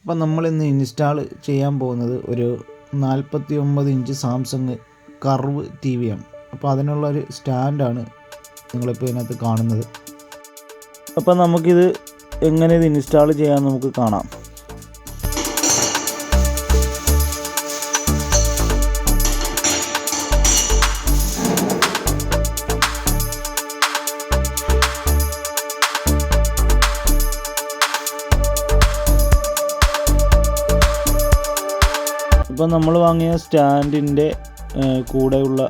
അപ്പോൾ നമ്മളിന്ന് ഇൻസ്റ്റാൾ ചെയ്യാൻ പോകുന്നത് ഒരു 49 ഇഞ്ച് സാംസങ് കർവ് ടി വിയാണ്. അപ്പോൾ അതിനുള്ളൊരു സ്റ്റാൻഡാണ് നിങ്ങളിപ്പോൾ ഇതിനകത്ത് കാണുന്നത്. അപ്പോൾ നമുക്കിത് എങ്ങനെ ഇത് ഇൻസ്റ്റാൾ ചെയ്യാമെന്ന് നമുക്ക് കാണാം. ഇപ്പം നമ്മൾ വാങ്ങിയ സ്റ്റാൻഡിൻ്റെ കൂടെയുള്ള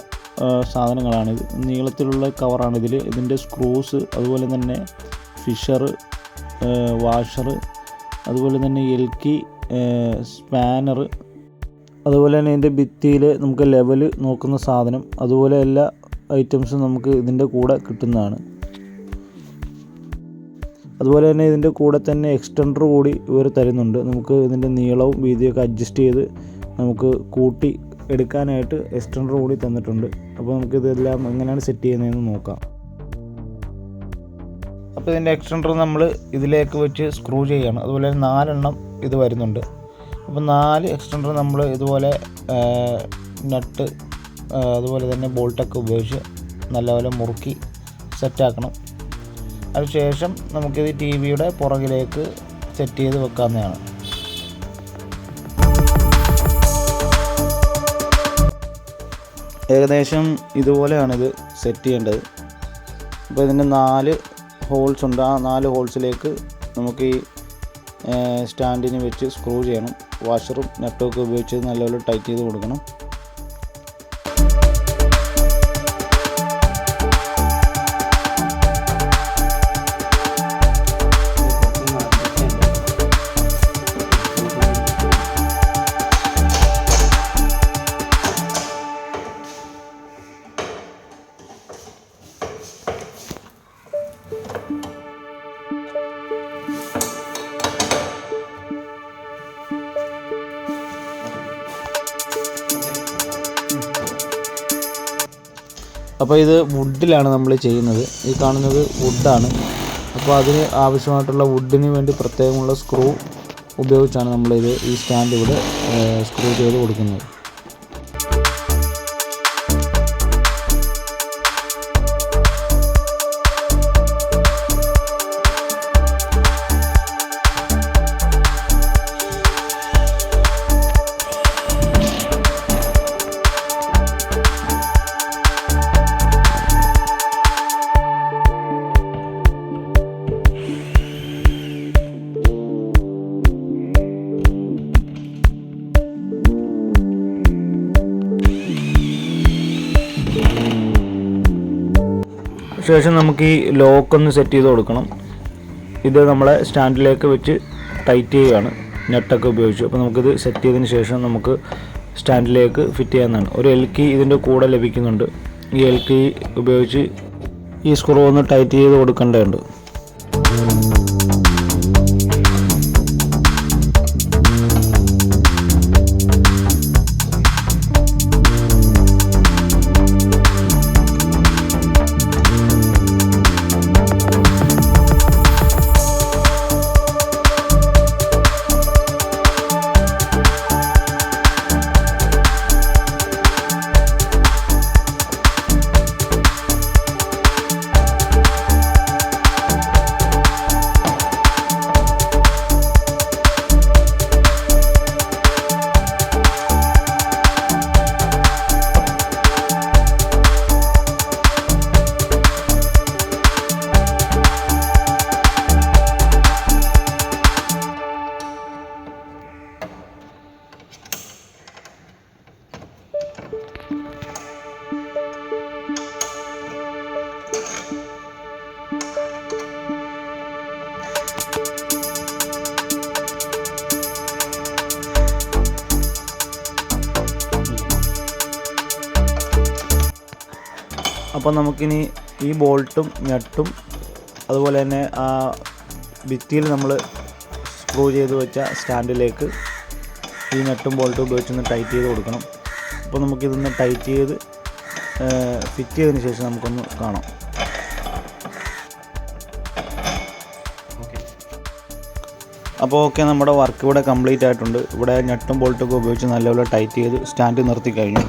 സാധനങ്ങളാണിത്. നീളത്തിലുള്ള കവറാണിതിൽ. ഇതിൻ്റെ സ്ക്രൂസ്, അതുപോലെ തന്നെ ഫിഷർ, വാഷർ, അതുപോലെ തന്നെ എൽക്കി, സ്പാനർ, അതുപോലെ തന്നെ ഇതിൻ്റെ ഭിത്തിയിൽ നമുക്ക് ലെവൽ നോക്കുന്ന സാധനം, അതുപോലെ എല്ലാ ഐറ്റംസും നമുക്ക് ഇതിൻ്റെ കൂടെ കിട്ടുന്നതാണ്. അതുപോലെ തന്നെ ഇതിൻ്റെ കൂടെ തന്നെ എക്സ്റ്റൻഡർ കൂടി ഇവർ തരുന്നുണ്ട്. നമുക്ക് ഇതിൻ്റെ നീളവും വീതിയൊക്കെ അഡ്ജസ്റ്റ് ചെയ്ത് നമുക്ക് കൂട്ടി എടുക്കാനായിട്ട് എക്സ്റ്റൻഡർ കൂടി തന്നിട്ടുണ്ട്. അപ്പോൾ നമുക്കിതെല്ലാം എങ്ങനെയാണ് സെറ്റ് ചെയ്യുന്നതെന്ന് നോക്കാം. അപ്പോൾ ഇതിൻ്റെ എക്സ്റ്റൻഡർ നമ്മൾ ഇതിലേക്ക് വെച്ച് സ്ക്രൂ ചെയ്യണം. അതുപോലെ 4 എണ്ണം ഇത് വരുന്നുണ്ട്. അപ്പോൾ 4 എക്സ്റ്റൻഡർ നമ്മൾ ഇതുപോലെ നട്ട് അതുപോലെ തന്നെ ബോൾട്ടൊക്കെ ഉപയോഗിച്ച് നല്ലപോലെ മുറുക്കി സെറ്റാക്കണം. അതിനുശേഷം നമുക്കിത് ടി വിയുടെ പുറകിലേക്ക് സെറ്റ് ചെയ്ത് വെക്കാവുന്നതാണ്. ഏകദേശം ഇതുപോലെയാണിത് സെറ്റ് ചെയ്യേണ്ടത്. അപ്പോൾ ഇതിൻ്റെ 4 ഹോൾസ് ഉണ്ട്. ആ 4 ഹോൾസിലേക്ക് നമുക്ക് ഈ സ്റ്റാൻഡിന് വെച്ച് സ്ക്രൂ ചെയ്യണം. വാഷറും നട്ടും ഒക്കെ ഉപയോഗിച്ച് നല്ലപോലെ ടൈറ്റ് ചെയ്ത് കൊടുക്കണം. അപ്പോൾ ഇത് വുഡിലാണ് നമ്മൾ ചെയ്യുന്നത്. ഈ കാണുന്നത് വുഡാണ്. അപ്പോൾ അതിന് ആവശ്യമായിട്ടുള്ള വുഡിന് വേണ്ടി പ്രത്യേകമുള്ള സ്ക്രൂ ഉപയോഗിച്ചാണ് നമ്മളിത് ഈ സ്റ്റാൻഡ് ഇവിടെ സ്ക്രൂ ചെയ്ത് കൊടുക്കുന്നത്. ശേഷം നമുക്ക് ഈ ലോക്കൊന്ന് സെറ്റ് ചെയ്ത് കൊടുക്കണം. ഇത് നമ്മളെ സ്റ്റാൻഡിലേക്ക് വെച്ച് ടൈറ്റ് ചെയ്യുകയാണ് നെട്ടൊക്കെ ഉപയോഗിച്ച്. അപ്പോൾ നമുക്കിത് സെറ്റ് ചെയ്തതിന് ശേഷം നമുക്ക് സ്റ്റാൻഡിലേക്ക് ഫിറ്റ് ചെയ്യാവുന്നതാണ്. ഒരു എൽക്കി ഇതിൻ്റെ കൂടെ ലഭിക്കുന്നുണ്ട്. ഈ എൽക്കി ഉപയോഗിച്ച് ഈ സ്ക്രൂ ഒന്ന് ടൈറ്റ് ചെയ്ത് കൊടുക്കേണ്ടതുണ്ട്. അപ്പോൾ നമുക്കിനി ഈ ബോൾട്ടും നട്ടും അതുപോലെ തന്നെ ആ ഭിത്തിയിൽ നമ്മൾ സ്ക്രൂ ചെയ്ത് വെച്ച സ്റ്റാൻഡിലേക്ക് ഈ നട്ടും ബോൾട്ടും ഉപയോഗിച്ചൊന്ന് ടൈറ്റ് ചെയ്ത് കൊടുക്കണം. അപ്പോൾ നമുക്കിതൊന്ന് ടൈറ്റ് ചെയ്ത് ഫിറ്റ് ചെയ്തതിന് ശേഷം നമുക്കൊന്ന് കാണാം. അപ്പോൾ ഓക്കെ, നമ്മുടെ വർക്ക് ഇവിടെ കംപ്ലീറ്റ് ആയിട്ടുണ്ട്. ഇവിടെ നട്ടും ബോൾട്ടൊക്കെ ഉപയോഗിച്ച് നല്ലപോലെ ടൈറ്റ് ചെയ്ത് സ്റ്റാൻഡ് നിർത്തി കഴിഞ്ഞു.